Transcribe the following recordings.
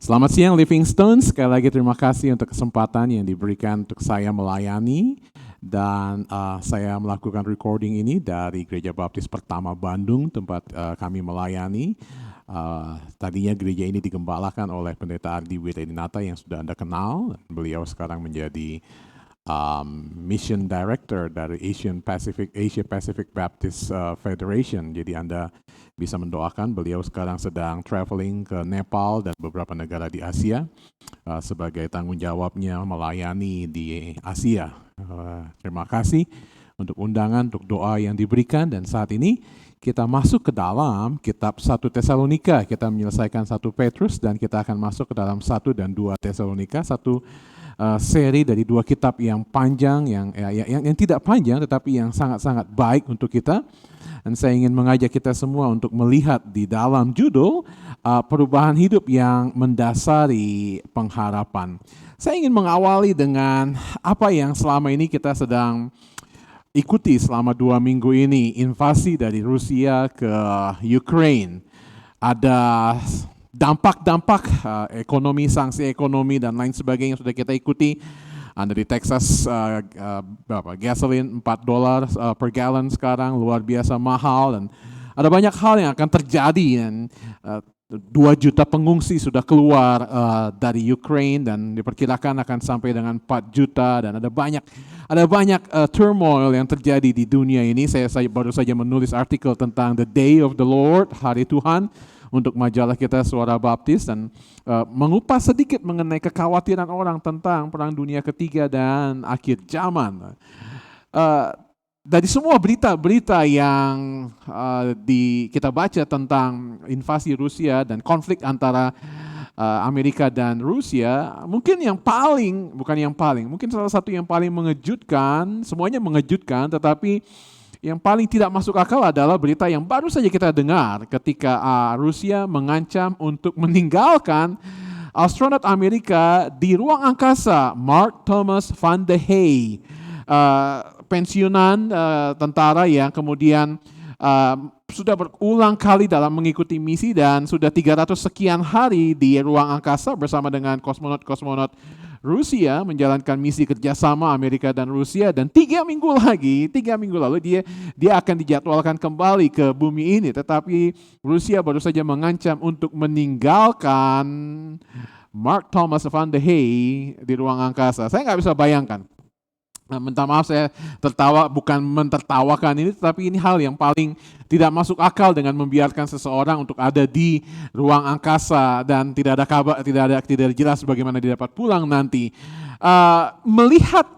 Selamat siang Livingstone, sekali lagi terima kasih untuk kesempatan yang diberikan untuk saya melayani dan saya melakukan recording ini dari Gereja Baptis Pertama Bandung, tempat kami melayani. Tadinya gereja ini digembalakan oleh Pendeta Ardi Wiradinata yang sudah Anda kenal. Beliau sekarang menjadi Mission Director dari Asia Pacific Baptist Federation. Jadi Anda bisa mendoakan, beliau sekarang sedang traveling ke Nepal dan beberapa negara di Asia sebagai tanggung jawabnya melayani di Asia. Terima kasih untuk undangan, untuk doa yang diberikan, dan saat ini kita masuk ke dalam kitab 1 Tesalonika. Kita menyelesaikan 1 Petrus dan kita akan masuk ke dalam 1 dan 2 Tesalonika, satu seri dari dua kitab yang panjang, yang tidak panjang tetapi yang sangat-sangat baik untuk kita. Dan saya ingin mengajak kita semua untuk melihat di dalam judul perubahan hidup yang mendasari pengharapan. Saya ingin mengawali dengan apa yang selama ini kita sedang ikuti selama 2 minggu ini, invasi dari Rusia ke Ukraine. Ada dampak-dampak ekonomi, sanksi ekonomi dan lain sebagainya sudah kita ikuti. Anda di Texas, gasoline $4 per gallon sekarang, luar biasa mahal, dan ada banyak hal yang akan terjadi. Dan 2 juta pengungsi sudah keluar dari Ukraine dan diperkirakan akan sampai dengan 4 juta, dan ada banyak turmoil yang terjadi di dunia ini. Saya baru saja menulis artikel tentang The Day of the Lord, Hari Tuhan, untuk majalah kita Suara Baptis, dan mengupas sedikit mengenai kekhawatiran orang tentang Perang Dunia Ketiga dan akhir zaman. Dari semua berita-berita yang kita baca tentang invasi Rusia dan konflik antara Amerika dan Rusia, mungkin salah satu yang paling mengejutkan, semuanya mengejutkan, tetapi yang paling tidak masuk akal adalah berita yang baru saja kita dengar ketika Rusia mengancam untuk meninggalkan astronot Amerika di ruang angkasa, Mark Thomas Van de Hey, pensiunan tentara yang kemudian sudah berulang kali dalam mengikuti misi dan sudah 300 sekian hari di ruang angkasa bersama dengan kosmonot-kosmonot Rusia menjalankan misi kerjasama Amerika dan Rusia, dan 3 minggu lalu dia akan dijadwalkan kembali ke bumi ini, tetapi Rusia baru saja mengancam untuk meninggalkan Mark Thomas Van de Hey di ruang angkasa. Saya nggak bisa bayangkan. Minta maaf saya tertawa, bukan mentertawakan ini, tetapi ini hal yang paling tidak masuk akal dengan membiarkan seseorang untuk ada di ruang angkasa dan tidak ada kabar, tidak jelas bagaimana dia dapat pulang nanti. Melihat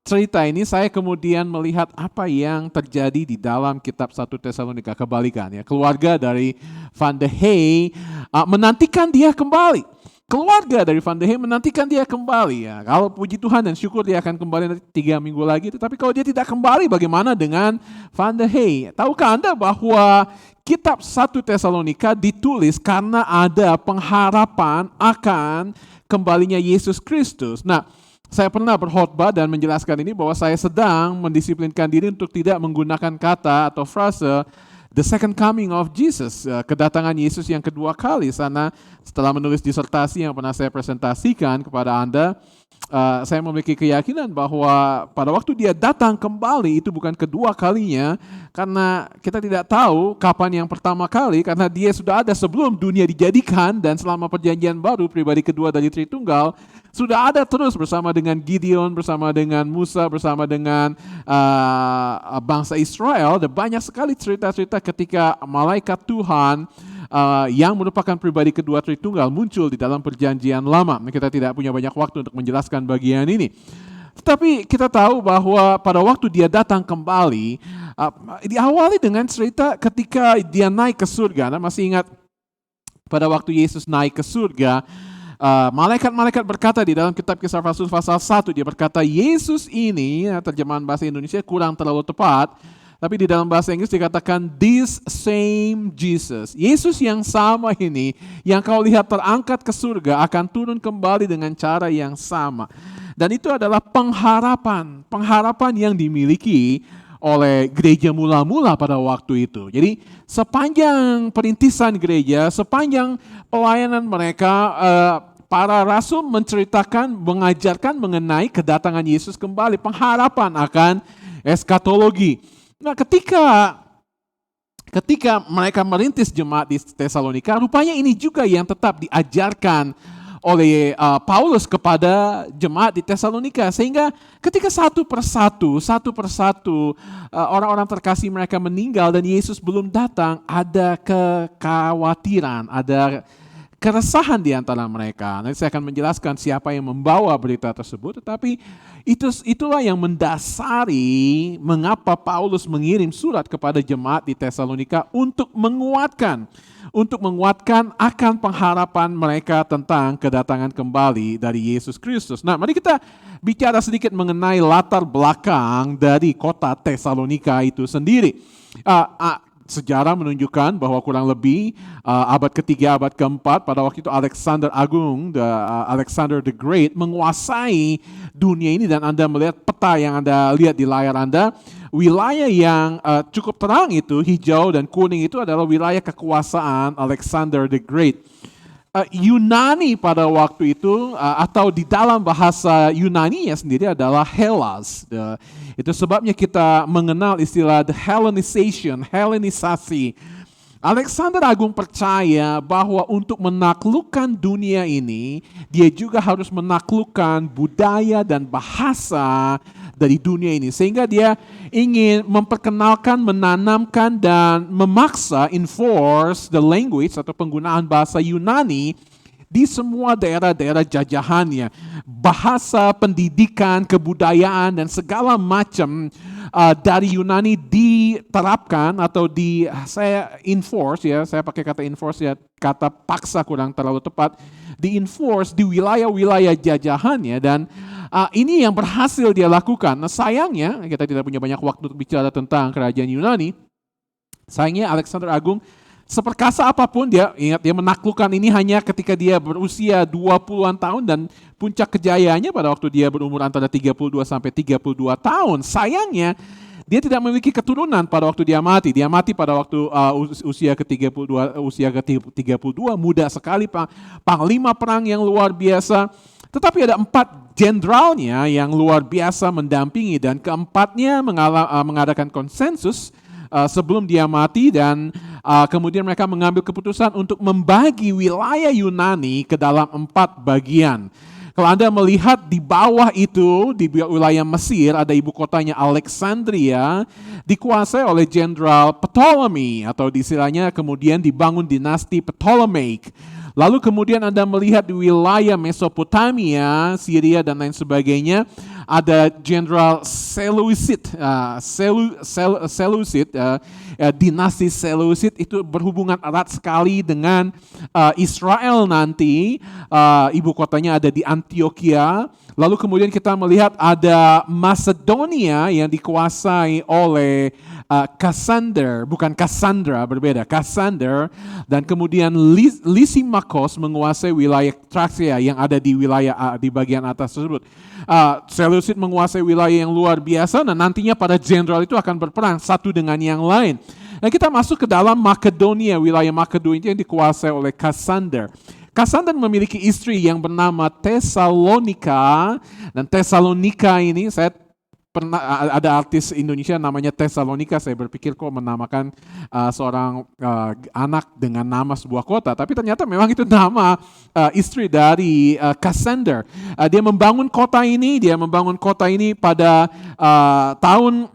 cerita ini, saya kemudian melihat apa yang terjadi di dalam kitab 1 Tesalonika, kebalikan ya. Keluarga dari Van de Hey menantikan dia kembali. Keluarga dari Van de Hey menantikan dia kembali ya. Kalau puji Tuhan dan syukur dia akan kembali nanti 3 minggu lagi. Tetapi kalau dia tidak kembali, bagaimana dengan Van de Hey? Tahukah Anda bahwa kitab 1 Tesalonika ditulis karena ada pengharapan akan kembalinya Yesus Kristus. Nah, saya pernah berkhotbah dan menjelaskan ini bahwa saya sedang mendisiplinkan diri untuk tidak menggunakan kata atau frase The second coming of Jesus, kedatangan Yesus yang kedua kali. Setelah menulis disertasi yang pernah saya presentasikan kepada Anda, saya memiliki keyakinan bahwa pada waktu dia datang kembali itu bukan kedua kalinya, karena kita tidak tahu kapan yang pertama kali, karena dia sudah ada sebelum dunia dijadikan, dan selama perjanjian baru pribadi kedua dari Tritunggal sudah ada terus bersama dengan Gideon, bersama dengan Musa, bersama dengan bangsa Israel. Ada banyak sekali cerita-cerita ketika malaikat Tuhan yang merupakan pribadi kedua Tritunggal muncul di dalam perjanjian lama. Kita tidak punya banyak waktu untuk menjelaskan bagian ini. Tetapi kita tahu bahwa pada waktu dia datang kembali, diawali dengan cerita ketika dia naik ke surga. Anda masih ingat pada waktu Yesus naik ke surga, malaikat-malaikat berkata di dalam kitab Kisah Rasul pasal 1, dia berkata Yesus ini, terjemahan bahasa Indonesia kurang terlalu tepat, tapi di dalam bahasa Inggris dikatakan this same Jesus. Yesus yang sama ini, yang kau lihat terangkat ke surga, akan turun kembali dengan cara yang sama. Dan itu adalah pengharapan yang dimiliki oleh gereja mula-mula pada waktu itu. Jadi sepanjang perintisan gereja, sepanjang pelayanan mereka, para rasul menceritakan, mengajarkan mengenai kedatangan Yesus kembali, pengharapan akan eskatologi. Nah, ketika mereka merintis jemaat di Tesalonika, rupanya ini juga yang tetap diajarkan oleh Paulus kepada jemaat di Tesalonika, sehingga ketika satu persatu orang-orang terkasih mereka meninggal dan Yesus belum datang, ada kekhawatiran, ada keresahan di antara mereka. Nanti saya akan menjelaskan siapa yang membawa berita tersebut, tetapi itulah yang mendasari mengapa Paulus mengirim surat kepada jemaat di Tesalonika untuk menguatkan akan pengharapan mereka tentang kedatangan kembali dari Yesus Kristus. Nah, mari kita bicara sedikit mengenai latar belakang dari kota Tesalonika itu sendiri. Sejarah menunjukkan bahwa kurang lebih abad ketiga, abad keempat, pada waktu itu Alexander Agung, Alexander the Great, menguasai dunia ini, dan Anda melihat peta yang Anda lihat di layar Anda, wilayah yang cukup terang itu, hijau dan kuning itu adalah wilayah kekuasaan Alexander the Great. Yunani pada waktu itu atau di dalam bahasa Yunani sendiri adalah Hellas. Itu sebabnya kita mengenal istilah the Hellenization, Hellenisasi. Alexander Agung percaya bahwa untuk menaklukkan dunia ini, dia juga harus menaklukkan budaya dan bahasa dari dunia ini. Sehingga dia ingin memperkenalkan, menanamkan, dan memaksa enforce the language atau penggunaan bahasa Yunani di semua daerah-daerah jajahannya. Bahasa, pendidikan, kebudayaan, dan segala macam dari Yunani diterapkan atau saya pakai kata enforce ya, kata paksa kurang terlalu tepat, di-enforce di wilayah-wilayah jajahannya, dan ini yang berhasil dia lakukan. Nah, sayangnya kita tidak punya banyak waktu untuk bicara tentang kerajaan Yunani. Sayangnya Alexander Agung, seperkasa apapun dia menaklukkan ini hanya ketika dia berusia 20-an tahun, dan puncak kejayaannya pada waktu dia berumur antara 32 sampai 32 tahun. Sayangnya dia tidak memiliki keturunan pada waktu dia mati. Dia mati pada waktu usia ke-32, muda sekali, panglima perang yang luar biasa. Tetapi ada 4 jenderalnya yang luar biasa mendampingi, dan keempatnya mengadakan konsensus sebelum dia mati, dan kemudian mereka mengambil keputusan untuk membagi wilayah Yunani ke dalam 4 bagian. Kalau Anda melihat di bawah itu, di wilayah Mesir, ada ibu kotanya Alexandria, dikuasai oleh Jenderal Ptolemy, atau istilahnya kemudian dibangun dinasti Ptolemaic. Lalu kemudian Anda melihat di wilayah Mesopotamia, Syria, dan lain sebagainya, ada Jenderal Seleucid. Dinasti Seleucid itu berhubungan erat sekali dengan Israel nanti. Ibu kotanya ada di Antioquia. Lalu kemudian kita melihat ada Macedonia yang dikuasai oleh Cassander, bukan Cassandra, berbeda, Cassander. Dan kemudian Lysimachos menguasai wilayah Thracia yang ada di wilayah di bagian atas tersebut. Seleucid menguasai wilayah yang luar biasa, dan nantinya para jenderal itu akan berperang satu dengan yang lain. Dan kita masuk ke dalam Makedonia, wilayah Makedonia yang dikuasai oleh Cassander. Cassander memiliki istri yang bernama Tesalonika, dan Tesalonika ini saya pernah ada artis Indonesia namanya Tesalonika, saya berpikir kok menamakan seorang anak dengan nama sebuah kota, tapi ternyata memang itu nama istri dari Cassander. Dia membangun kota ini pada tahun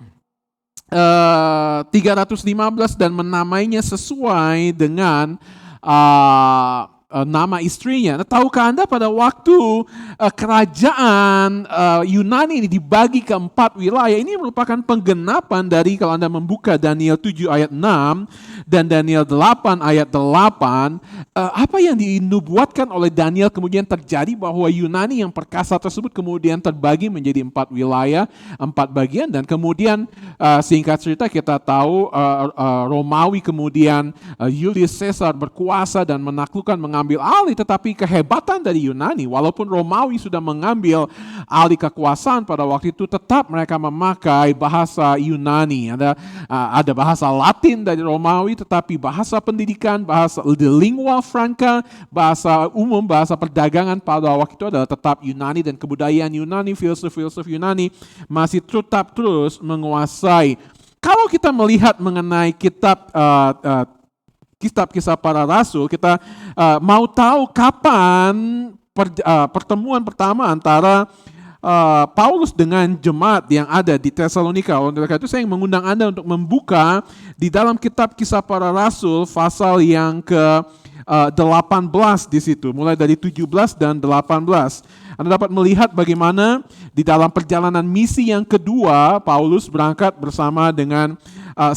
315 dan menamainya sesuai dengan nama istrinya. Nah, tahukah Anda pada waktu kerajaan Yunani ini dibagi ke 4 wilayah, ini merupakan penggenapan dari, kalau Anda membuka Daniel 7 ayat 6 dan Daniel 8 ayat 8, apa yang dinubuatkan oleh Daniel kemudian terjadi, bahwa Yunani yang perkasa tersebut kemudian terbagi menjadi 4 wilayah, 4 bagian, dan kemudian singkat cerita kita tahu Romawi kemudian Julius Caesar berkuasa dan mengambil mengambil alih, tetapi kehebatan dari Yunani, walaupun Romawi sudah mengambil alih kekuasaan pada waktu itu, tetap mereka memakai bahasa Yunani. Ada bahasa Latin dari Romawi, tetapi bahasa pendidikan, bahasa lingua franca, bahasa umum, bahasa perdagangan pada waktu itu adalah tetap Yunani, dan kebudayaan Yunani, filsuf Yunani masih tetap terus menguasai. Kalau kita melihat mengenai kitab Kisah Para Rasul, kita mau tahu kapan pertemuan pertama antara Paulus dengan jemaat yang ada di Tesalonika. Oleh karena itu saya mengundang Anda untuk membuka di dalam kitab Kisah Para Rasul pasal yang ke-18 di situ, mulai dari 17 dan 18. Anda dapat melihat bagaimana di dalam perjalanan misi yang kedua, Paulus berangkat bersama dengan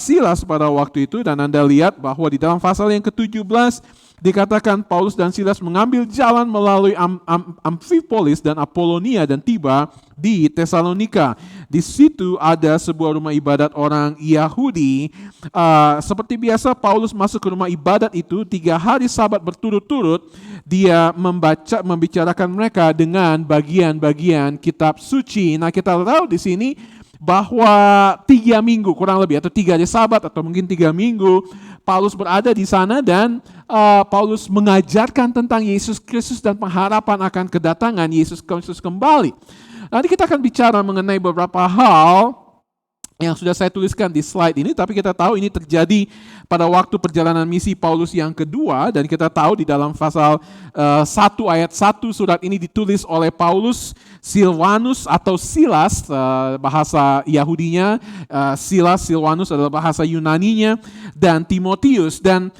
Silas pada waktu itu, dan Anda lihat bahwa di dalam pasal yang ke-17 dikatakan Paulus dan Silas mengambil jalan melalui Amfipolis dan Apolonia dan tiba di Tesalonika. Di situ ada sebuah rumah ibadat orang Yahudi. Seperti biasa Paulus masuk ke rumah ibadat itu 3 hari Sabat berturut-turut. Dia membicarakan mereka dengan bagian-bagian kitab suci. Nah, kita tahu di sini bahwa 3 minggu kurang lebih, atau 3 hari Sabat, atau mungkin 3 minggu Paulus berada di sana, dan Paulus mengajarkan tentang Yesus Kristus dan pengharapan akan kedatangan Yesus Kristus kembali. Nanti kita akan bicara mengenai beberapa hal yang sudah saya tuliskan di slide ini, tapi kita tahu ini terjadi pada waktu perjalanan misi Paulus yang kedua, dan kita tahu di dalam pasal 1 ayat 1 surat ini ditulis oleh Paulus, Silvanus atau Silas, bahasa Yahudinya, Silvanus adalah bahasa Yunaninya, dan Timotius, dan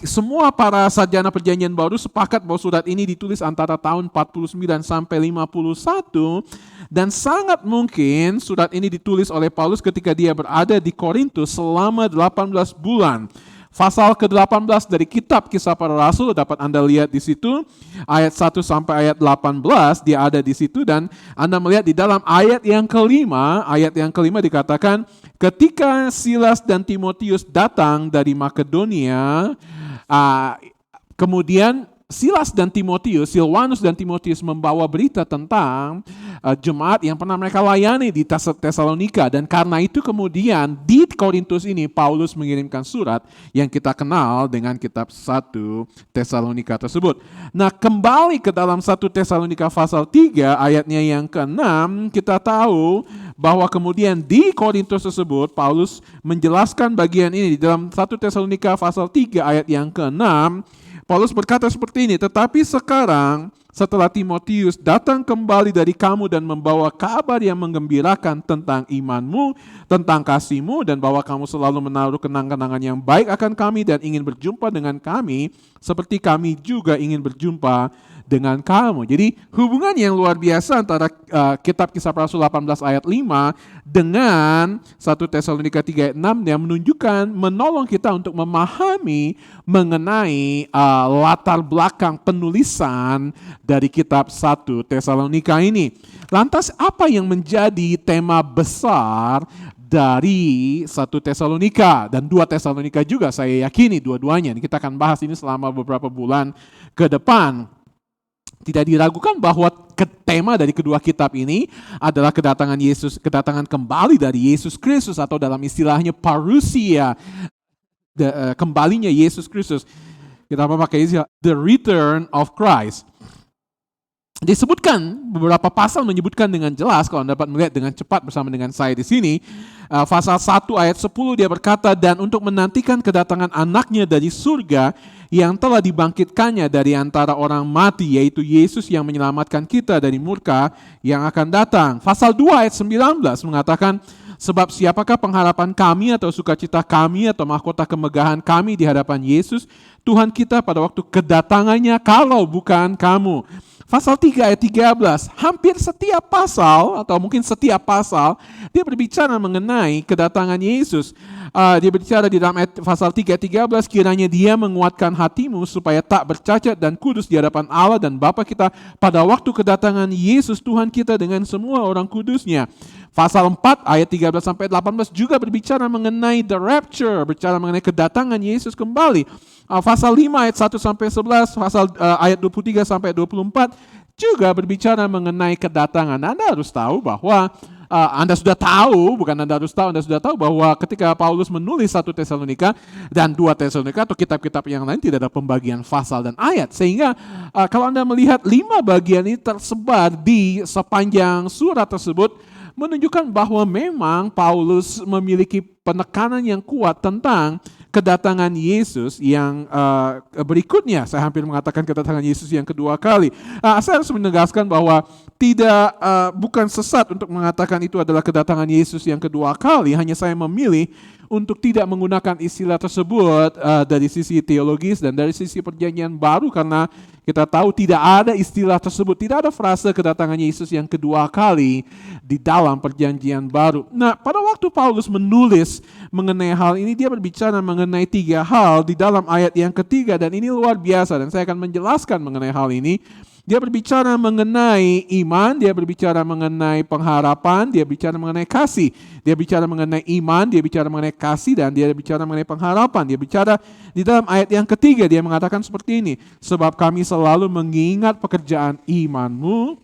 semua para sarjana perjanjian baru sepakat bahwa surat ini ditulis antara tahun 49 sampai 51, dan sangat mungkin surat ini ditulis oleh Paulus ketika dia berada di Korintus selama 18 bulan. Pasal ke-18 dari kitab Kisah Para Rasul dapat Anda lihat di situ, ayat 1 sampai ayat 18 dia ada di situ, dan Anda melihat di dalam ayat yang kelima dikatakan, ketika Silas dan Timotius datang dari Makedonia, kemudian Silas dan Timotius, Silvanus dan Timotius membawa berita tentang jemaat yang pernah mereka layani di Tesalonika, dan karena itu kemudian di Korintus ini Paulus mengirimkan surat yang kita kenal dengan kitab 1 Tesalonika tersebut. Nah, kembali ke dalam 1 Tesalonika pasal 3 ayatnya yang ke-6, kita tahu bahwa kemudian di Korintus tersebut Paulus menjelaskan bagian ini di dalam 1 Tesalonika pasal 3 ayat yang ke-6. Paulus berkata seperti ini, tetapi sekarang setelah Timotius datang kembali dari kamu dan membawa kabar yang menggembirakan tentang imanmu, tentang kasihmu, dan bahwa kamu selalu menaruh kenang-kenangan yang baik akan kami dan ingin berjumpa dengan kami, seperti kami juga ingin berjumpa dengan kamu. Jadi hubungan yang luar biasa antara kitab Kisah Para Rasul 18 ayat 5 dengan 1 Tesalonika 3 ayat 6 yang menunjukkan, menolong kita untuk memahami mengenai latar belakang penulisan dari kitab 1 Tesalonika ini. Lantas apa yang menjadi tema besar dari 1 Tesalonika dan 2 Tesalonika juga, saya yakini dua-duanya. Kita akan bahas ini selama beberapa bulan ke depan. Tidak diragukan bahwa tema dari kedua kitab ini adalah kedatangan kembali dari Yesus Kristus, atau dalam istilahnya parousia, kembalinya Yesus Kristus. Kita pakai istilah the return of Christ. Disebutkan beberapa pasal menyebutkan dengan jelas, kalau Anda dapat melihat dengan cepat bersama dengan saya di sini. Pasal 1 ayat 10 dia berkata, dan untuk menantikan kedatangan anaknya dari surga yang telah dibangkitkannya dari antara orang mati, yaitu Yesus yang menyelamatkan kita dari murka yang akan datang. Pasal 2 ayat 19 mengatakan, sebab siapakah pengharapan kami atau sukacita kami atau mahkota kemegahan kami di hadapan Yesus Tuhan kita pada waktu kedatangannya kalau bukan kamu. Pasal 3 ayat 13, hampir setiap pasal atau mungkin setiap pasal dia berbicara mengenai kedatangan Yesus. Dia berbicara di dalam pasal 3 ayat 13, kiranya dia menguatkan hatimu supaya tak bercacat dan kudus di hadapan Allah dan Bapa kita pada waktu kedatangan Yesus Tuhan kita dengan semua orang kudusnya. Pasal 4 ayat 13 sampai 18 juga berbicara mengenai the rapture, berbicara mengenai kedatangan Yesus kembali. Pasal 5 ayat 1 sampai 11, pasal ayat 23 sampai 24 juga berbicara mengenai kedatangan. Anda harus tahu bahwa Anda sudah tahu, bukan Anda harus tahu, Anda sudah tahu bahwa ketika Paulus menulis 1 Tesalonika dan 2 Tesalonika atau kitab-kitab yang lain tidak ada pembagian pasal dan ayat. Sehingga kalau Anda melihat 5 bagian ini tersebar di sepanjang surat tersebut, menunjukkan bahwa memang Paulus memiliki penekanan yang kuat tentang kedatangan Yesus yang berikutnya. Saya hampir mengatakan kedatangan Yesus yang kedua kali. Saya harus menegaskan bahwa bukan sesat untuk mengatakan itu adalah kedatangan Yesus yang kedua kali. Hanya saya memilih untuk tidak menggunakan istilah tersebut dari sisi teologis dan dari sisi perjanjian baru, karena kita tahu tidak ada istilah tersebut, tidak ada frase kedatangan Yesus yang kedua kali di dalam perjanjian baru. Nah, pada waktu Paulus menulis mengenai hal ini, dia berbicara mengenai 3 hal di dalam ayat yang ketiga, dan ini luar biasa dan saya akan menjelaskan mengenai hal ini. Dia berbicara mengenai iman, dia berbicara mengenai pengharapan, dia bicara mengenai kasih. Dia bicara mengenai iman, dia bicara mengenai kasih, dan dia bicara mengenai pengharapan. Dia bicara di dalam ayat yang ketiga, dia mengatakan seperti ini. Sebab kami selalu mengingat pekerjaan imanmu,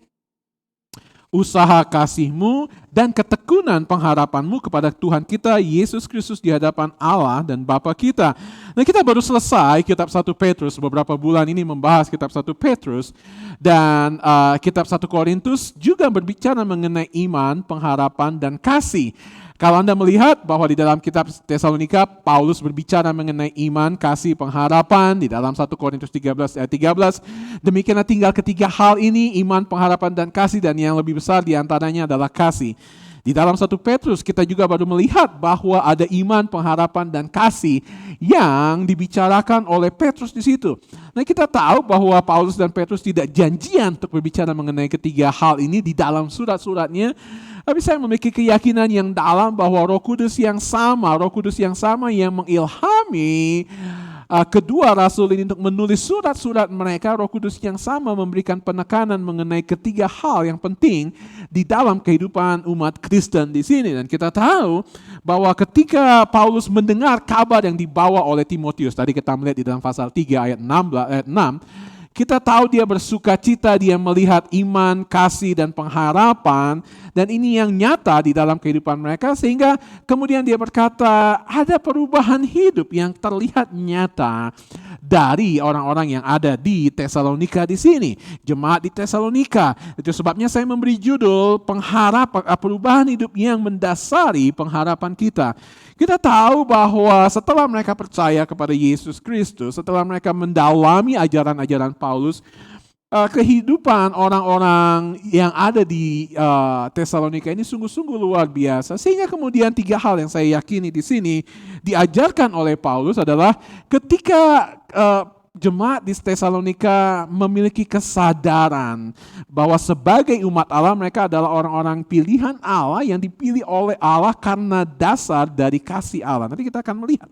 usaha kasihmu, dan ketekunan pengharapanmu kepada Tuhan kita Yesus Kristus di hadapan Allah dan Bapa kita. Nah, kita baru selesai kitab 1 Petrus, beberapa bulan ini membahas kitab 1 Petrus, dan kitab 1 Korintus juga berbicara mengenai iman, pengharapan, dan kasih. Kalau Anda melihat bahwa di dalam kitab Tesalonika, Paulus berbicara mengenai iman, kasih, pengharapan. Di dalam 1 Korintus 13 ayat 13, demikianlah tinggal ketiga hal ini, iman, pengharapan, dan kasih, dan yang lebih besar diantaranya adalah kasih. Di dalam 1 Petrus kita juga baru melihat bahwa ada iman, pengharapan, dan kasih yang dibicarakan oleh Petrus di situ. Nah, kita tahu bahwa Paulus dan Petrus tidak janjian untuk berbicara mengenai ketiga hal ini di dalam surat-suratnya. Tapi saya memiliki keyakinan yang dalam bahwa Roh Kudus yang sama yang mengilhami kedua rasul ini untuk menulis surat-surat mereka. Roh Kudus yang sama memberikan penekanan mengenai ketiga hal yang penting di dalam kehidupan umat Kristen di sini. Dan kita tahu bahwa ketika Paulus mendengar kabar yang dibawa oleh Timotius, tadi kita melihat di dalam pasal 3 ayat 6, kita tahu dia bersuka cita, dia melihat iman, kasih, dan pengharapan, dan ini yang nyata di dalam kehidupan mereka, sehingga kemudian dia berkata ada perubahan hidup yang terlihat nyata dari orang-orang yang ada di Tesalonika di sini, jemaat di Tesalonika. Itu sebabnya saya memberi judul perubahan hidup yang mendasari pengharapan kita. Kita tahu bahwa setelah mereka percaya kepada Yesus Kristus, setelah mereka mendalami ajaran-ajaran Paulus, kehidupan orang-orang yang ada di Tesalonika ini sungguh-sungguh luar biasa. Sehingga kemudian 3 hal yang saya yakini di sini diajarkan oleh Paulus adalah ketika jemaat di Tesalonika memiliki kesadaran bahwa sebagai umat Allah mereka adalah orang-orang pilihan Allah yang dipilih oleh Allah karena dasar dari kasih Allah. Nanti kita akan melihat.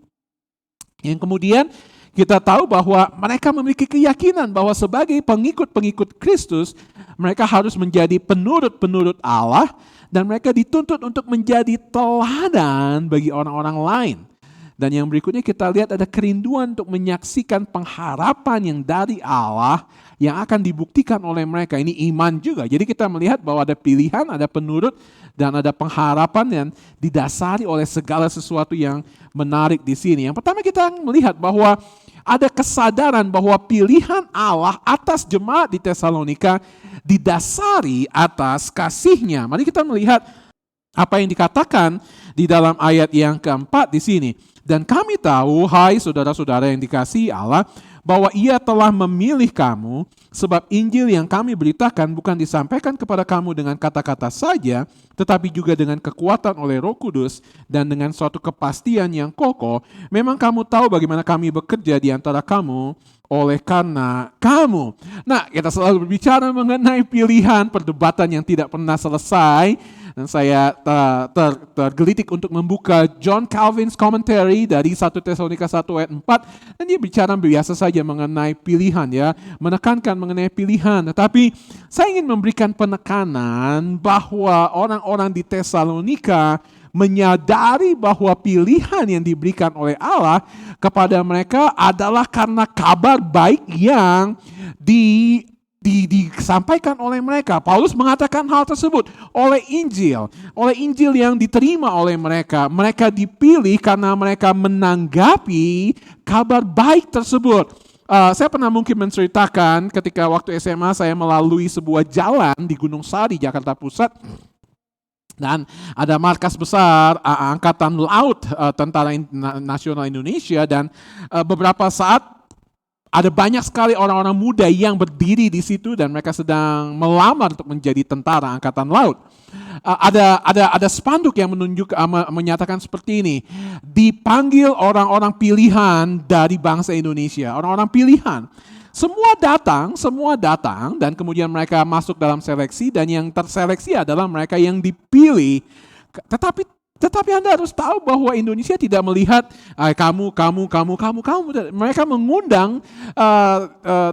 Yang kemudian kita tahu bahwa mereka memiliki keyakinan bahwa sebagai pengikut-pengikut Kristus mereka harus menjadi penurut-penurut Allah, dan mereka dituntut untuk menjadi teladan bagi orang-orang lain. Dan yang berikutnya kita lihat ada kerinduan untuk menyaksikan pengharapan yang dari Allah yang akan dibuktikan oleh mereka. Ini iman juga. Jadi kita melihat bahwa ada pilihan, ada penurut, dan ada pengharapan yang didasari oleh segala sesuatu yang menarik di sini. Yang pertama kita melihat bahwa ada kesadaran bahwa pilihan Allah atas jemaat di Tesalonika didasari atas kasih-Nya. Mari kita melihat apa yang dikatakan di dalam ayat yang keempat di sini. Dan kami tahu, hai saudara-saudara yang dikasihi Allah, bahwa Ia telah memilih kamu, sebab Injil yang kami beritakan bukan disampaikan kepada kamu dengan kata-kata saja, tetapi juga dengan kekuatan oleh Roh Kudus dan dengan suatu kepastian yang kokoh. Memang kamu tahu bagaimana kami bekerja di antara kamu oleh karena kamu. Nah, kita selalu berbicara mengenai pilihan, perdebatan yang tidak pernah selesai Dan saya tergelitik untuk membuka John Calvin's commentary dari 1 Tesalonika 1 ayat 4. Dan dia bicara biasa saja mengenai pilihan ya. Menekankan mengenai pilihan. Tetapi saya ingin memberikan penekanan bahwa orang-orang di Tesalonika menyadari bahwa pilihan yang diberikan oleh Allah kepada mereka adalah karena kabar baik yang disampaikan oleh mereka. Paulus mengatakan hal tersebut oleh Injil yang diterima oleh mereka. Mereka dipilih karena mereka menanggapi kabar baik tersebut. Saya pernah mungkin menceritakan ketika waktu SMA saya melalui sebuah jalan di Gunung Sari, Jakarta Pusat. Dan ada markas besar Angkatan Laut Tentara Nasional Indonesia, dan beberapa saat ada banyak sekali orang-orang muda yang berdiri di situ dan mereka sedang melamar untuk menjadi tentara Angkatan Laut. Ada spanduk yang menyatakan seperti ini, dipanggil orang-orang pilihan dari bangsa Indonesia, orang-orang pilihan. Semua datang dan kemudian mereka masuk dalam seleksi, dan yang terseleksi adalah mereka yang dipilih. Tetapi Anda harus tahu bahwa Indonesia tidak melihat kamu. Mereka mengundang,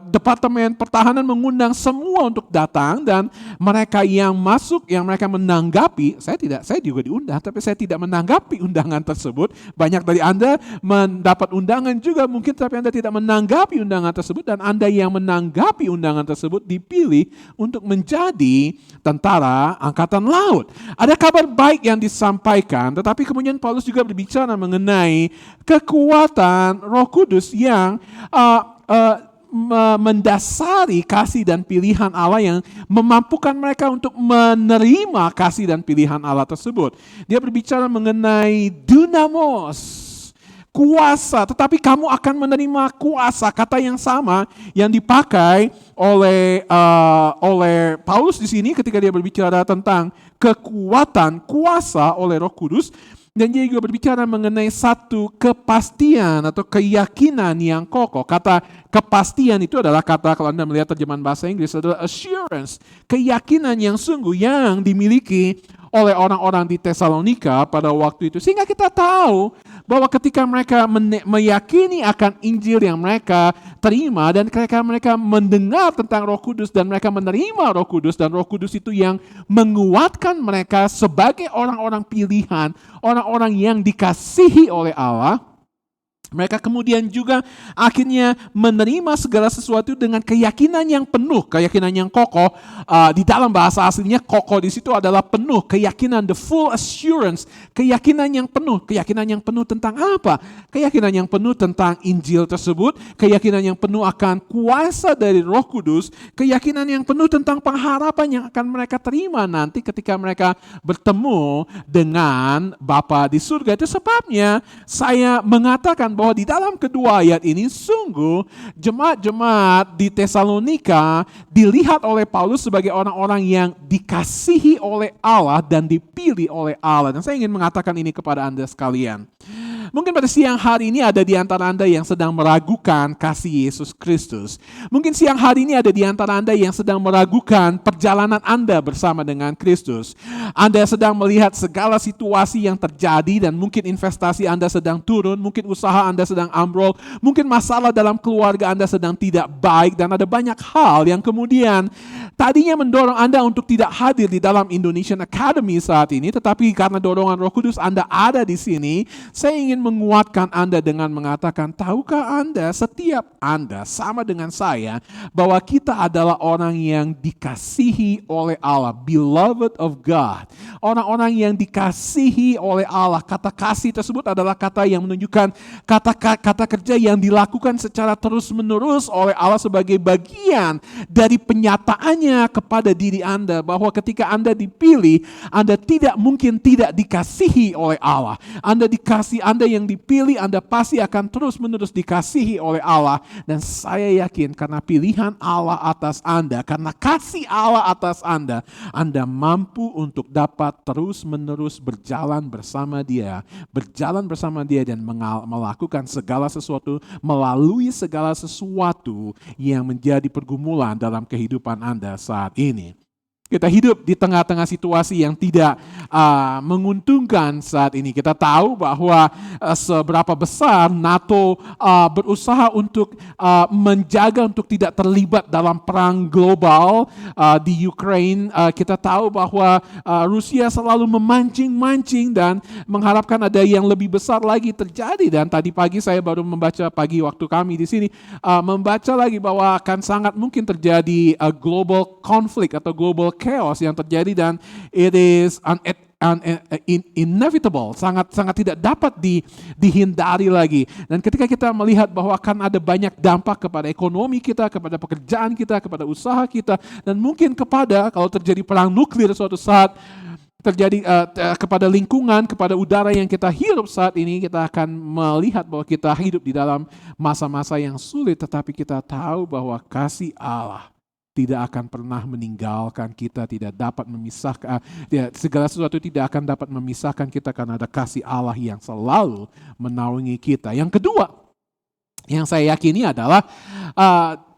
Departemen Pertahanan mengundang semua untuk datang, dan mereka yang masuk, yang mereka menanggapi, saya juga diundang, tapi saya tidak menanggapi undangan tersebut. Banyak dari Anda mendapat undangan juga mungkin, tapi Anda tidak menanggapi undangan tersebut, dan Anda yang menanggapi undangan tersebut dipilih untuk menjadi tentara Angkatan Laut. Ada kabar baik yang disampaikan, tetapi kemudian Paulus juga berbicara mengenai kekuatan Roh Kudus yang mendasari kasih dan pilihan Allah, yang memampukan mereka untuk menerima kasih dan pilihan Allah tersebut. Dia berbicara mengenai dunamos, kuasa, tetapi kamu akan menerima kuasa, kata yang sama yang dipakai oleh Paulus di sini ketika dia berbicara tentang kekuatan, kuasa oleh Roh Kudus. Dan dia juga berbicara mengenai satu kepastian atau keyakinan yang kokoh. Kata kepastian itu adalah kata, kalau Anda melihat terjemahan bahasa Inggris, adalah assurance, keyakinan yang sungguh yang dimiliki oleh orang-orang di Tesalonika pada waktu itu. Sehingga kita tahu bahwa ketika mereka meyakini akan Injil yang mereka terima, dan ketika mereka mendengar tentang Roh Kudus dan mereka menerima Roh Kudus, dan Roh Kudus itu yang menguatkan mereka sebagai orang-orang pilihan, orang-orang yang dikasihi oleh Allah, mereka kemudian juga akhirnya menerima segala sesuatu dengan keyakinan yang penuh, keyakinan yang kokoh. Di dalam bahasa aslinya kokoh di situ adalah penuh, keyakinan, the full assurance, keyakinan yang penuh tentang apa? Keyakinan yang penuh tentang Injil tersebut, keyakinan yang penuh akan kuasa dari Roh Kudus, keyakinan yang penuh tentang pengharapan yang akan mereka terima nanti ketika mereka bertemu dengan Bapa di surga. Itu sebabnya saya mengatakan bahwa di dalam kedua ayat ini sungguh jemaat-jemaat di Tesalonika dilihat oleh Paulus sebagai orang-orang yang dikasihi oleh Allah dan dipilih oleh Allah. Dan saya ingin mengatakan ini kepada Anda sekalian. Mungkin pada siang hari ini ada di antara Anda yang sedang meragukan kasih Yesus Kristus. Mungkin siang hari ini ada di antara Anda yang sedang meragukan perjalanan Anda bersama dengan Kristus. Anda sedang melihat segala situasi yang terjadi, dan mungkin investasi Anda sedang turun, mungkin usaha Anda sedang ambrol, mungkin masalah dalam keluarga Anda sedang tidak baik, dan ada banyak hal yang kemudian tadinya mendorong Anda untuk tidak hadir di dalam Indonesian Academy saat ini, tetapi karena dorongan Roh Kudus Anda ada di sini. Saya ingin menguatkan Anda dengan mengatakan, tahukah Anda, setiap Anda sama dengan saya, bahwa kita adalah orang yang dikasihi oleh Allah, beloved of God. Orang-orang yang dikasihi oleh Allah. Kata kasih tersebut adalah kata yang menunjukkan kata kerja yang dilakukan secara terus-menerus oleh Allah sebagai bagian dari penyataannya kepada diri Anda, bahwa ketika Anda dipilih, Anda tidak mungkin tidak dikasihi oleh Allah. Anda yang dipilih, Anda pasti akan terus-menerus dikasihi oleh Allah. Dan saya yakin karena pilihan Allah atas Anda, karena kasih Allah atas Anda, Anda mampu untuk dapat terus-menerus berjalan bersama Dia dan melakukan segala sesuatu, melalui segala sesuatu yang menjadi pergumulan dalam kehidupan Anda saat ini. Kita hidup di tengah-tengah situasi yang tidak menguntungkan saat ini. Kita tahu bahwa seberapa besar NATO berusaha untuk menjaga untuk tidak terlibat dalam perang global di Ukraine. Kita tahu bahwa Rusia selalu memancing-mancing dan mengharapkan ada yang lebih besar lagi terjadi. Dan tadi pagi saya baru membaca, pagi waktu kami di sini, membaca lagi bahwa akan sangat mungkin terjadi global conflict atau global chaos yang terjadi, dan it is inevitable, sangat tidak dapat dihindari lagi. Dan ketika kita melihat bahwa akan ada banyak dampak kepada ekonomi kita, kepada pekerjaan kita, kepada usaha kita, dan mungkin kepada, kalau terjadi perang nuklir suatu saat, terjadi kepada lingkungan, kepada udara yang kita hirup saat ini, kita akan melihat bahwa kita hidup di dalam masa-masa yang sulit, tetapi kita tahu bahwa kasih Allah tidak akan pernah meninggalkan kita, tidak dapat memisahkan, segala sesuatu tidak akan dapat memisahkan kita karena ada kasih Allah yang selalu menaungi kita. Yang kedua, yang saya yakini adalah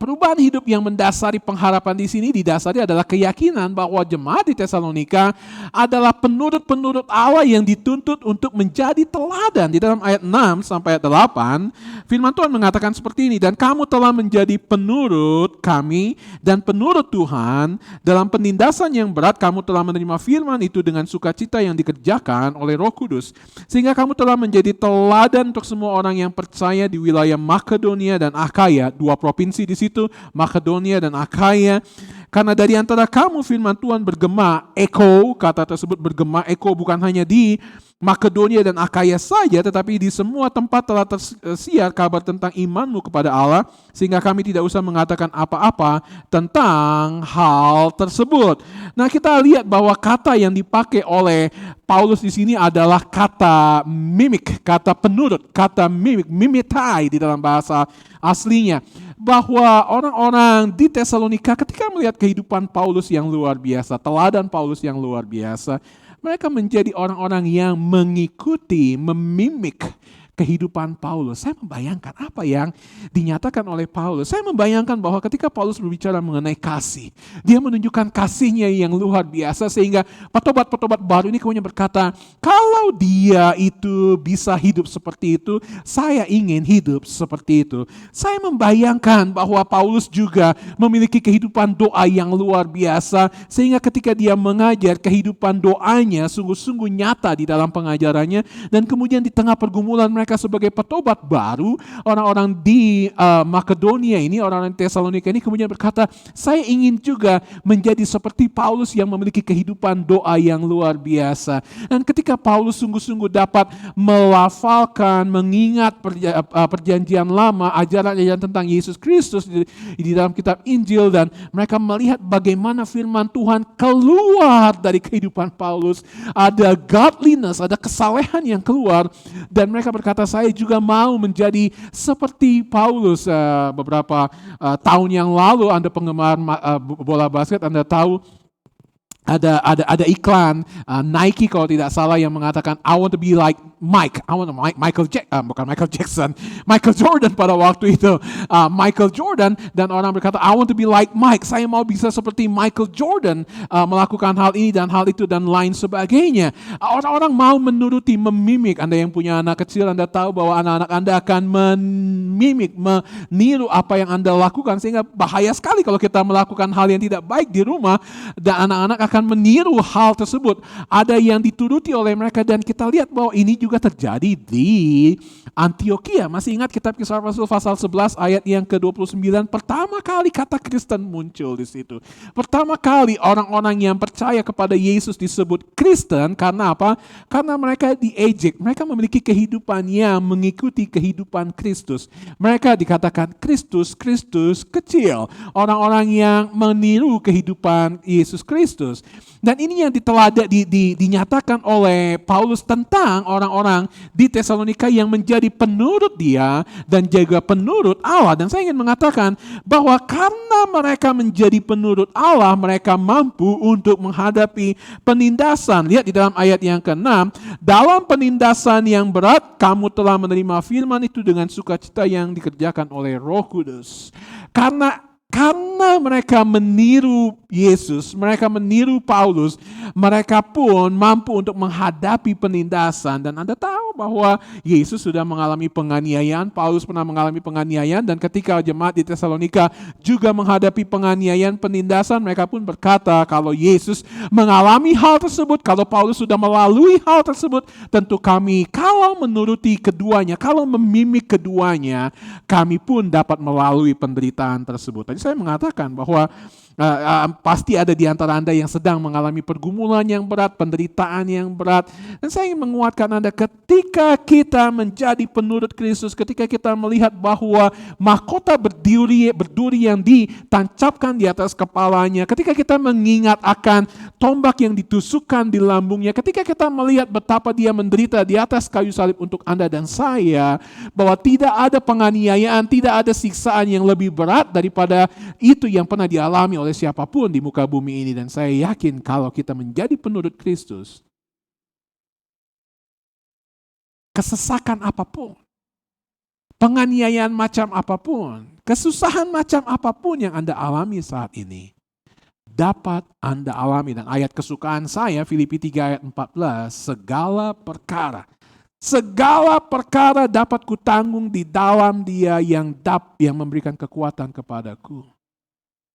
perubahan hidup yang mendasari pengharapan di sini didasari adalah keyakinan bahwa jemaat di Tesalonika adalah penurut-penurut Allah yang dituntut untuk menjadi teladan. Di dalam ayat 6 sampai ayat 8, firman Tuhan mengatakan seperti ini, dan kamu telah menjadi penurut kami dan penurut Tuhan. Dalam penindasan yang berat kamu telah menerima firman itu dengan sukacita yang dikerjakan oleh Roh Kudus. Sehingga kamu telah menjadi teladan untuk semua orang yang percaya di wilayah Makedonia dan Akaya, dua provinsi di situ, Makedonia dan Akaya. Karena dari antara kamu firman Tuhan bergema eko, kata tersebut bergema eko bukan hanya di Makedonia dan Akaya saja, tetapi di semua tempat telah tersiar kabar tentang imanmu kepada Allah, sehingga kami tidak usah mengatakan apa-apa tentang hal tersebut. Nah, kita lihat bahwa kata yang dipakai oleh Paulus di sini adalah kata mimik, kata penurut, kata mimik, mimetai di dalam bahasa aslinya. Bahwa orang-orang di Tesalonika ketika melihat kehidupan Paulus yang luar biasa, teladan Paulus yang luar biasa, mereka menjadi orang-orang yang mengikuti, memimik kehidupan Paulus. Saya membayangkan apa yang dinyatakan oleh Paulus. Saya membayangkan bahwa ketika Paulus berbicara mengenai kasih, dia menunjukkan kasihnya yang luar biasa, sehingga petobat-petobat baru ini kemudian berkata, kalau dia itu bisa hidup seperti itu, saya ingin hidup seperti itu. Saya membayangkan bahwa Paulus juga memiliki kehidupan doa yang luar biasa, sehingga ketika dia mengajar, kehidupan doanya sungguh-sungguh nyata di dalam pengajarannya, dan kemudian di tengah pergumulan mereka sebagai petobat baru, orang-orang di Makedonia ini, orang-orang Tesalonika ini kemudian berkata, saya ingin juga menjadi seperti Paulus yang memiliki kehidupan doa yang luar biasa. Dan ketika Paulus sungguh-sungguh dapat melafalkan, mengingat perjanjian lama, ajaran-ajaran tentang Yesus Kristus di dalam kitab Injil, dan mereka melihat bagaimana firman Tuhan keluar dari kehidupan Paulus, ada godliness, ada kesalehan yang keluar, dan mereka berkata, saya juga mau menjadi seperti Paulus. Beberapa tahun yang lalu, Anda penggemar bola basket, Anda tahu ada iklan Nike kalau tidak salah yang mengatakan I want to be like Mike, I want to Michael Jackson, Michael Jordan pada waktu itu, Michael Jordan, dan orang berkata I want to be like Mike, saya mau bisa seperti Michael Jordan, melakukan hal ini dan hal itu dan lain sebagainya. Orang-orang mau menuruti, memimik. Anda yang punya anak kecil, Anda tahu bahwa anak-anak Anda akan memimik, meniru apa yang Anda lakukan, sehingga bahaya sekali kalau kita melakukan hal yang tidak baik di rumah dan anak-anak akan meniru hal tersebut. Ada yang dituruti oleh mereka, dan kita lihat bahwa ini juga terjadi di Antioquia. Masih ingat kitab Kisah Rasul pasal 11 ayat yang ke-29, pertama kali kata Kristen muncul di situ. Pertama kali orang-orang yang percaya kepada Yesus disebut Kristen. Karena apa? Karena mereka diejek, mereka memiliki kehidupan yang mengikuti kehidupan Kristus. Mereka dikatakan Kristus kecil, orang-orang yang meniru kehidupan Yesus Kristus. Dan ini yang dinyatakan oleh Paulus tentang orang-orang di Tesalonika yang menjadi penurut dia dan juga penurut Allah. Dan saya ingin mengatakan bahwa karena mereka menjadi penurut Allah, mereka mampu untuk menghadapi penindasan. Lihat di dalam ayat yang ke-6, dalam penindasan yang berat kamu telah menerima firman itu dengan sukacita yang dikerjakan oleh Roh Kudus. Karena mereka meniru Yesus, mereka meniru Paulus, mereka pun mampu untuk menghadapi penindasan. Dan Anda tahu bahwa Yesus sudah mengalami penganiayaan, Paulus pernah mengalami penganiayaan, dan ketika jemaat di Tesalonika juga menghadapi penganiayaan, penindasan, mereka pun berkata kalau Yesus mengalami hal tersebut, kalau Paulus sudah melalui hal tersebut, tentu kami kalau menuruti keduanya, kalau memimik keduanya, kami pun dapat melalui penderitaan tersebut. Tadi saya mengatakan bahwa pasti ada di antara Anda yang sedang mengalami pergumulan yang berat, penderitaan yang berat. Dan saya ingin menguatkan Anda, ketika kita menjadi penurut Kristus, ketika kita melihat bahwa mahkota berduri yang ditancapkan di atas kepalanya, ketika kita mengingat akan tombak yang ditusukkan di lambungnya, ketika kita melihat betapa dia menderita di atas kayu salib untuk Anda dan saya, bahwa tidak ada penganiayaan, tidak ada siksaan yang lebih berat daripada itu yang pernah dialami oleh siapapun di muka bumi ini. Dan saya yakin kalau kita menjadi penurut Kristus, kesesakan apapun, penganiayaan macam apapun, kesusahan macam apapun yang Anda alami saat ini, dapat Anda alami. Dan ayat kesukaan saya, Filipi 3 ayat 14, segala perkara dapat kutanggung di dalam Dia yang memberikan kekuatan kepadaku.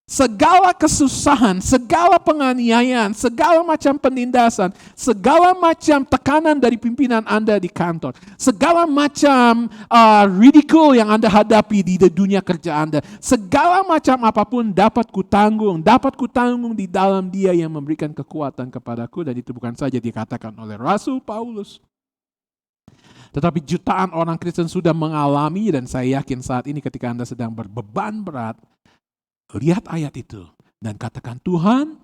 Segala kesusahan, segala penganiayaan, segala macam penindasan, segala macam tekanan dari pimpinan Anda di kantor, segala macam ridicule yang Anda hadapi di dunia kerja Anda, segala macam apapun dapat kutanggung di dalam Dia yang memberikan kekuatan kepadaku. Dan itu bukan saja dikatakan oleh Rasul Paulus, tetapi jutaan orang Kristen sudah mengalami. Dan saya yakin saat ini ketika Anda sedang berbeban berat, lihat ayat itu dan katakan, Tuhan,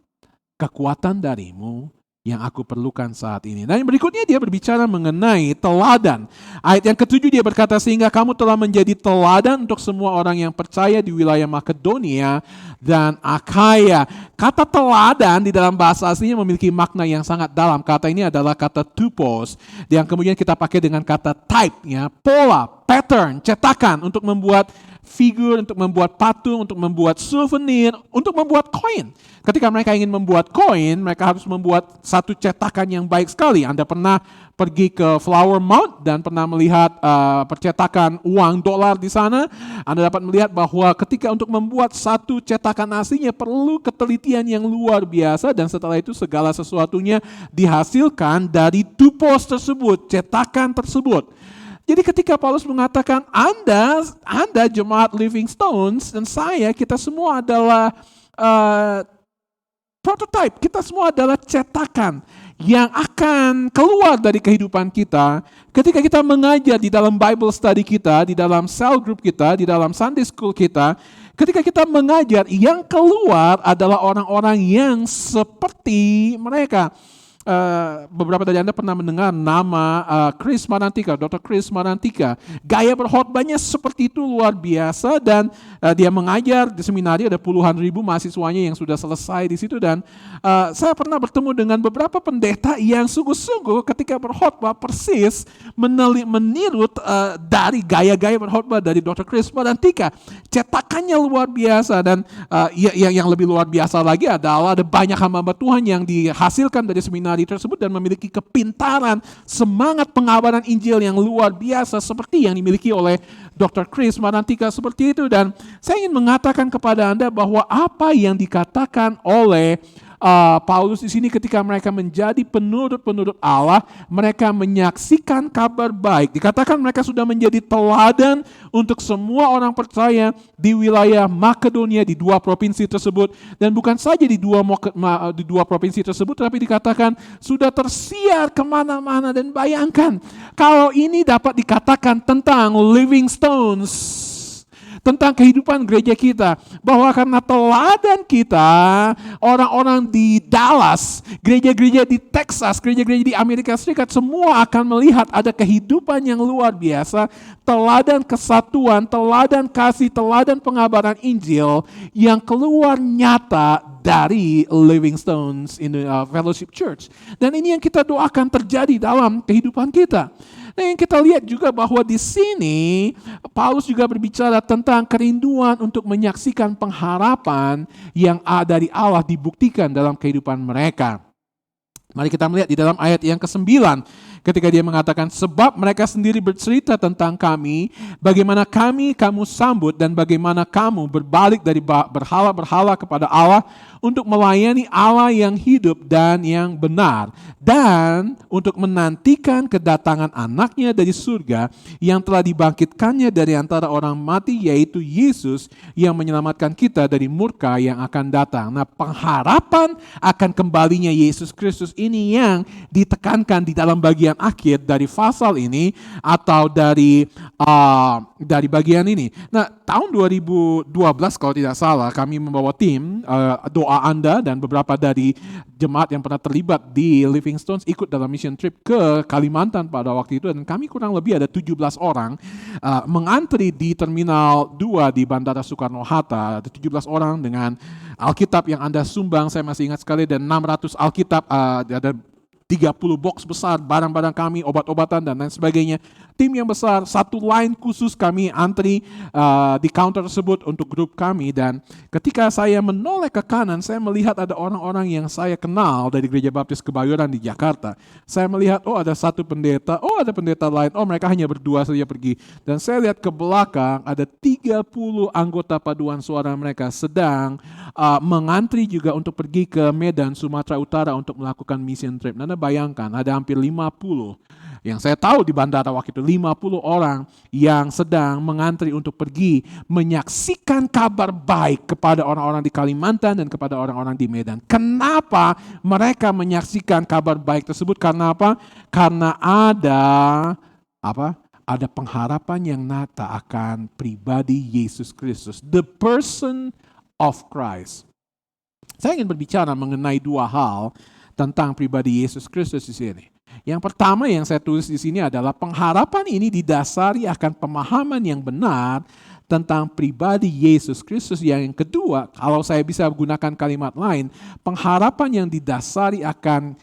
kekuatan darimu yang aku perlukan saat ini. Dan yang berikutnya dia berbicara mengenai teladan. Ayat yang ke-7 dia berkata, sehingga kamu telah menjadi teladan untuk semua orang yang percaya di wilayah Makedonia dan Akhaya. Kata teladan di dalam bahasa aslinya memiliki makna yang sangat dalam. Kata ini adalah kata tupos, yang kemudian kita pakai dengan kata type, ya, pola, pattern, cetakan untuk membuat figur, untuk membuat patung, untuk membuat souvenir, untuk membuat koin. Ketika mereka ingin membuat koin, mereka harus membuat satu cetakan yang baik sekali. Anda pernah pergi ke Flower Mount dan pernah melihat percetakan uang dolar di sana. Anda dapat melihat bahwa ketika untuk membuat satu cetakan aslinya perlu ketelitian yang luar biasa, dan setelah itu segala sesuatunya dihasilkan dari tupos tersebut, cetakan tersebut. Jadi ketika Paulus mengatakan Anda jemaat Living Stones dan saya, kita semua adalah prototype, kita semua adalah cetakan yang akan keluar dari kehidupan kita ketika kita mengajar di dalam Bible study kita, di dalam cell group kita, di dalam Sunday school kita. Ketika kita mengajar, yang keluar adalah orang-orang yang seperti mereka. Beberapa dari Anda pernah mendengar nama Chris Marantika, Dr. Chris Marantika. Gaya berkhotbahnya seperti itu luar biasa, dan dia mengajar di seminari, ada puluhan ribu mahasiswanya yang sudah selesai di situ. Dan saya pernah bertemu dengan beberapa pendeta yang sungguh-sungguh ketika berkhotbah persis meniru dari gaya-gaya berkhotbah dari Dr. Chris Marantika. Cetakannya luar biasa, dan yang lebih luar biasa lagi adalah ada banyak hamba Tuhan yang dihasilkan dari seminar tersebut dan memiliki kepintaran, semangat pengabaran Injil yang luar biasa seperti yang dimiliki oleh Dr. Chris Marantika seperti itu. Dan saya ingin mengatakan kepada Anda bahwa apa yang dikatakan oleh Paulus di sini, ketika mereka menjadi penurut-penurut Allah, mereka menyaksikan kabar baik. Dikatakan mereka sudah menjadi teladan untuk semua orang percaya di wilayah Makedonia, di dua provinsi tersebut. Dan bukan saja di dua provinsi tersebut, tapi dikatakan sudah tersiar kemana-mana. Dan bayangkan, kalau ini dapat dikatakan tentang Living Stones, tentang kehidupan gereja kita, bahwa karena teladan kita, orang-orang di Dallas, gereja-gereja di Texas, gereja-gereja di Amerika Serikat, semua akan melihat ada kehidupan yang luar biasa, teladan kesatuan, teladan kasih, teladan pengabaran Injil yang keluar nyata dari Living Stones in the Fellowship Church. Dan ini yang kita doakan terjadi dalam kehidupan kita. Nah, yang kita lihat juga bahwa di sini Paulus juga berbicara tentang kerinduan untuk menyaksikan pengharapan yang dari Allah dibuktikan dalam kehidupan mereka. Mari kita melihat di dalam ayat yang ke-9 ketika dia mengatakan, sebab mereka sendiri bercerita tentang kami, bagaimana kamu sambut dan bagaimana kamu berbalik dari berhala-berhala kepada Allah untuk melayani Allah yang hidup dan yang benar, dan untuk menantikan kedatangan anaknya dari surga yang telah dibangkitkannya dari antara orang mati, yaitu Yesus yang menyelamatkan kita dari murka yang akan datang. Nah, pengharapan akan kembalinya Yesus Kristus ini yang ditekankan di dalam bagian akhir dari pasal ini atau dari bagian ini. Nah, tahun 2012 kalau tidak salah kami membawa tim doa Anda dan beberapa dari jemaat yang pernah terlibat di Living Stones ikut dalam mission trip ke Kalimantan pada waktu itu, dan kami kurang lebih ada 17 orang mengantri di Terminal 2 di Bandara Soekarno-Hatta. Ada 17 orang dengan Alkitab yang Anda sumbang, saya masih ingat sekali, dan 600 Alkitab, ada 30 box besar, barang-barang kami, obat-obatan dan lain sebagainya. Tim yang besar, satu line khusus kami antri di counter tersebut untuk grup kami, dan ketika saya menoleh ke kanan, saya melihat ada orang-orang yang saya kenal dari Gereja Baptis Kebayoran di Jakarta. Saya melihat, oh ada satu pendeta, oh ada pendeta lain, oh mereka hanya berdua saja pergi. Dan saya lihat ke belakang, ada 30 anggota paduan suara mereka sedang mengantri juga untuk pergi ke Medan, Sumatera Utara untuk melakukan mission trip. Anda bayangkan, ada hampir 50. Yang saya tahu di bandara waktu itu 50 orang yang sedang mengantri untuk pergi menyaksikan kabar baik kepada orang-orang di Kalimantan dan kepada orang-orang di Medan. Kenapa mereka menyaksikan kabar baik tersebut? Karena apa? Karena ada pengharapan yang nyata akan pribadi Yesus Kristus, the person of Christ. Saya ingin berbicara mengenai dua hal tentang pribadi Yesus Kristus di sini. Yang pertama yang saya tulis di sini adalah pengharapan ini didasari akan pemahaman yang benar tentang pribadi Yesus Kristus. Yang kedua, kalau saya bisa gunakan kalimat lain, pengharapan yang didasari akan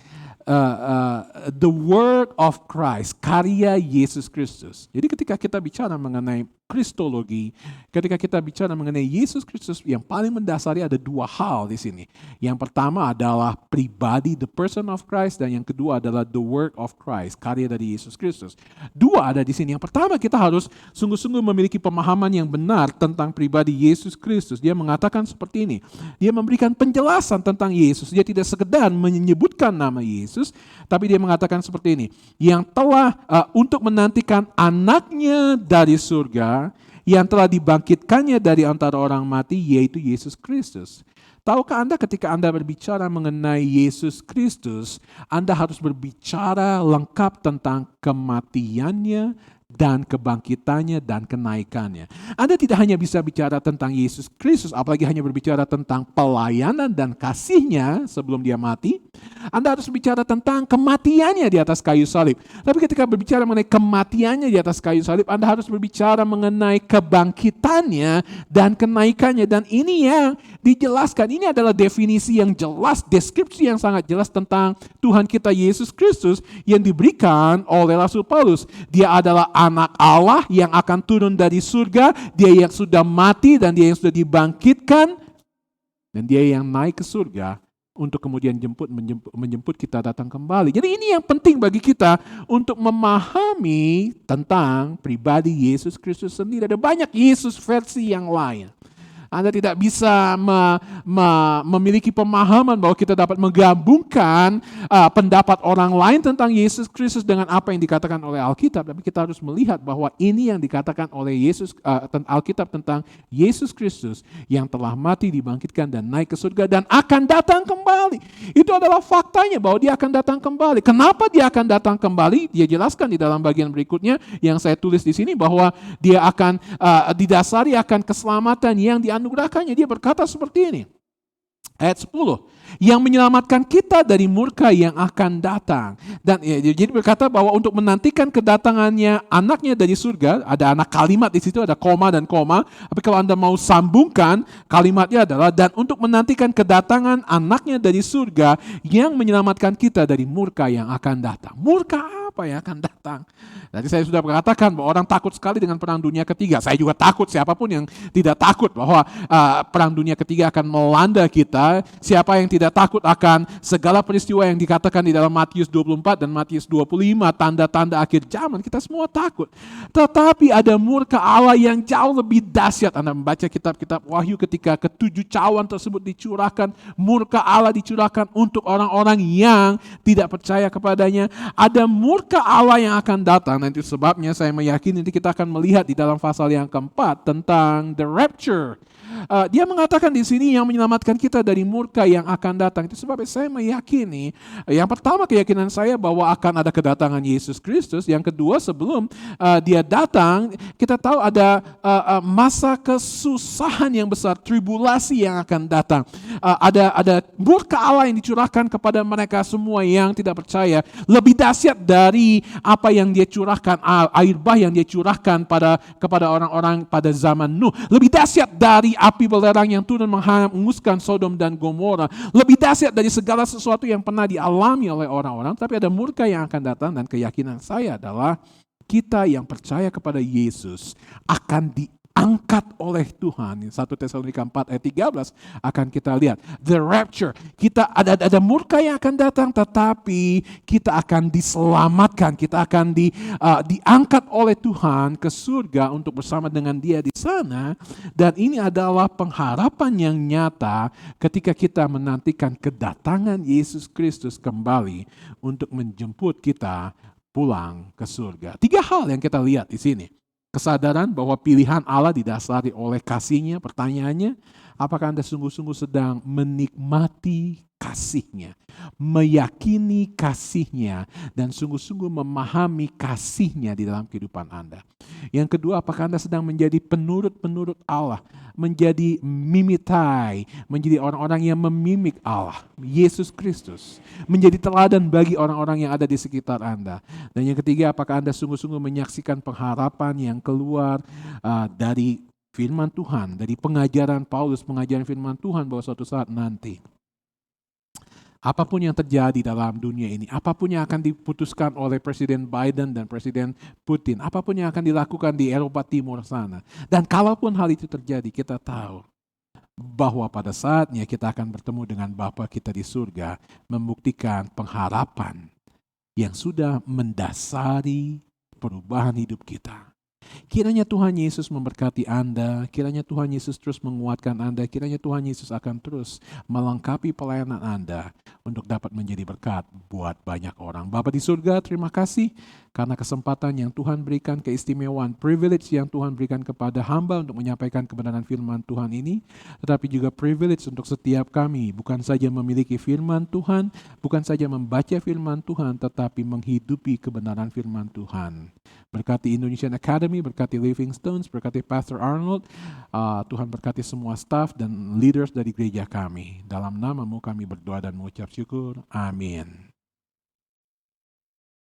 the work of Christ, karya Yesus Kristus. Jadi ketika kita bicara mengenai Kristologi, ketika kita bicara mengenai Yesus Kristus, yang paling mendasari ada dua hal di sini. Yang pertama adalah pribadi, the person of Christ, dan yang kedua adalah the work of Christ, karya dari Yesus Kristus. Dua ada di sini. Yang pertama, kita harus sungguh-sungguh memiliki pemahaman yang benar tentang pribadi Yesus Kristus. Dia mengatakan seperti ini. Dia memberikan penjelasan tentang Yesus. Dia tidak sekedar menyebutkan nama Yesus, tapi dia mengatakan seperti ini. Yang telah untuk menantikan anaknya dari surga, yang telah dibangkitkannya dari antara orang mati, yaitu Yesus Kristus. Tahukah Anda ketika Anda berbicara mengenai Yesus Kristus, Anda harus berbicara lengkap tentang kematiannya dan kebangkitannya dan kenaikannya. Anda tidak hanya bisa bicara tentang Yesus Kristus, apalagi hanya berbicara tentang pelayanan dan kasihnya sebelum dia mati. Anda harus bicara tentang kematiannya di atas kayu salib. Tapi ketika berbicara mengenai kematiannya di atas kayu salib, Anda harus berbicara mengenai kebangkitannya dan kenaikannya. Dan ini yang dijelaskan. Ini adalah definisi yang jelas, deskripsi yang sangat jelas tentang Tuhan kita Yesus Kristus yang diberikan oleh Rasul Paulus. Dia adalah anak Allah yang akan turun dari surga, dia yang sudah mati dan dia yang sudah dibangkitkan, dan dia yang naik ke surga untuk kemudian menjemput kita datang kembali. Jadi ini yang penting bagi kita untuk memahami tentang pribadi Yesus Kristus sendiri. Ada banyak Yesus versi yang lain. Anda tidak bisa memiliki pemahaman bahwa kita dapat menggabungkan pendapat orang lain tentang Yesus Kristus dengan apa yang dikatakan oleh Alkitab. Tapi kita harus melihat bahwa ini yang dikatakan oleh Alkitab tentang Yesus Kristus yang telah mati, dibangkitkan dan naik ke surga dan akan datang kembali. Itu adalah faktanya bahwa dia akan datang kembali. Kenapa dia akan datang kembali? Dia jelaskan di dalam bagian berikutnya yang saya tulis di sini bahwa dia akan didasari akan keselamatan yang dianugerahkannya. Dia berkata seperti ini. Ayat 10. Yang menyelamatkan kita dari murka yang akan datang. Dan jadi berkata bahwa untuk menantikan kedatangannya anaknya dari surga, ada anak kalimat di situ, ada koma dan koma. Tapi kalau Anda mau sambungkan, kalimatnya adalah dan untuk menantikan kedatangan anaknya dari surga yang menyelamatkan kita dari murka yang akan datang. Murka apa? apa yang akan datang. Jadi saya sudah mengatakan bahwa orang takut sekali dengan perang dunia ketiga. Saya juga takut, siapapun yang tidak takut bahwa perang dunia ketiga akan melanda kita. Siapa yang tidak takut akan segala peristiwa yang dikatakan di dalam Matius 24 dan Matius 25, tanda-tanda akhir zaman, kita semua takut. Tetapi ada murka Allah yang jauh lebih dahsyat. Anda membaca kitab-kitab Wahyu ketika ketujuh cawan tersebut dicurahkan, murka Allah dicurahkan untuk orang-orang yang tidak percaya kepadanya. Ada murka Allah yang akan datang. Nanti sebabnya saya meyakini nanti kita akan melihat di dalam pasal yang keempat tentang the rapture. Dia mengatakan di sini yang menyelamatkan kita dari murka yang akan datang. Itu sebabnya saya meyakini, yang pertama keyakinan saya bahwa akan ada kedatangan Yesus Kristus. Yang kedua, sebelum dia datang, kita tahu ada masa kesusahan yang besar, tribulasi yang akan datang. Ada murka Allah yang dicurahkan kepada mereka semua yang tidak percaya. Lebih dahsyat dari apa yang dia curahkan, air bah yang dia curahkan kepada orang-orang pada zaman Nuh. Lebih dahsyat dari api belerang yang turun menghanguskan Sodom dan Gomora. Lebih dahsyat dari segala sesuatu yang pernah dialami oleh orang-orang. Tapi ada murka yang akan datang, dan keyakinan saya adalah kita yang percaya kepada Yesus akan diangkat oleh Tuhan. 1 Tesalonika 4 ayat 13 akan kita lihat. The rapture. Kita ada murka yang akan datang, tetapi kita akan diselamatkan. Kita akan diangkat oleh Tuhan ke surga untuk bersama dengan Dia di sana. Dan ini adalah pengharapan yang nyata ketika kita menantikan kedatangan Yesus Kristus kembali untuk menjemput kita pulang ke surga. 3 hal yang kita lihat di sini. Kesadaran bahwa pilihan Allah didasari oleh kasih-Nya. Pertanyaannya, apakah Anda sungguh-sungguh sedang menikmati kasih-Nya, meyakini kasih-Nya, dan sungguh-sungguh memahami kasih-Nya di dalam kehidupan Anda? Yang kedua, apakah Anda sedang menjadi penurut-penurut Allah, menjadi mimitai, menjadi orang-orang yang memimik Allah, Yesus Kristus, menjadi teladan bagi orang-orang yang ada di sekitar Anda? Dan yang ketiga, apakah Anda sungguh-sungguh menyaksikan pengharapan yang keluar dari firman Tuhan, dari pengajaran Paulus, pengajaran firman Tuhan bahwa suatu saat nanti, apapun yang terjadi dalam dunia ini, apapun yang akan diputuskan oleh Presiden Biden dan Presiden Putin, apapun yang akan dilakukan di Eropa Timur sana, dan kalaupun hal itu terjadi, kita tahu bahwa pada saatnya kita akan bertemu dengan Bapa kita di surga, membuktikan pengharapan yang sudah mendasari perubahan hidup kita. Kiranya Tuhan Yesus memberkati Anda, kiranya Tuhan Yesus terus menguatkan Anda, kiranya Tuhan Yesus akan terus melengkapi pelayanan Anda untuk dapat menjadi berkat buat banyak orang. Bapa di surga, terima kasih karena kesempatan yang Tuhan berikan, keistimewaan, privilege yang Tuhan berikan kepada hamba untuk menyampaikan kebenaran firman Tuhan ini, tetapi juga privilege untuk setiap kami, bukan saja memiliki firman Tuhan, bukan saja membaca firman Tuhan, tetapi menghidupi kebenaran firman Tuhan. Berkati Indonesian Academy, berkati Living Stones, berkati Pastor Arnold, Tuhan berkati semua staff dan leaders dari gereja kami. Dalam nama-Mu kami berdoa dan mengucap syukur. Amin.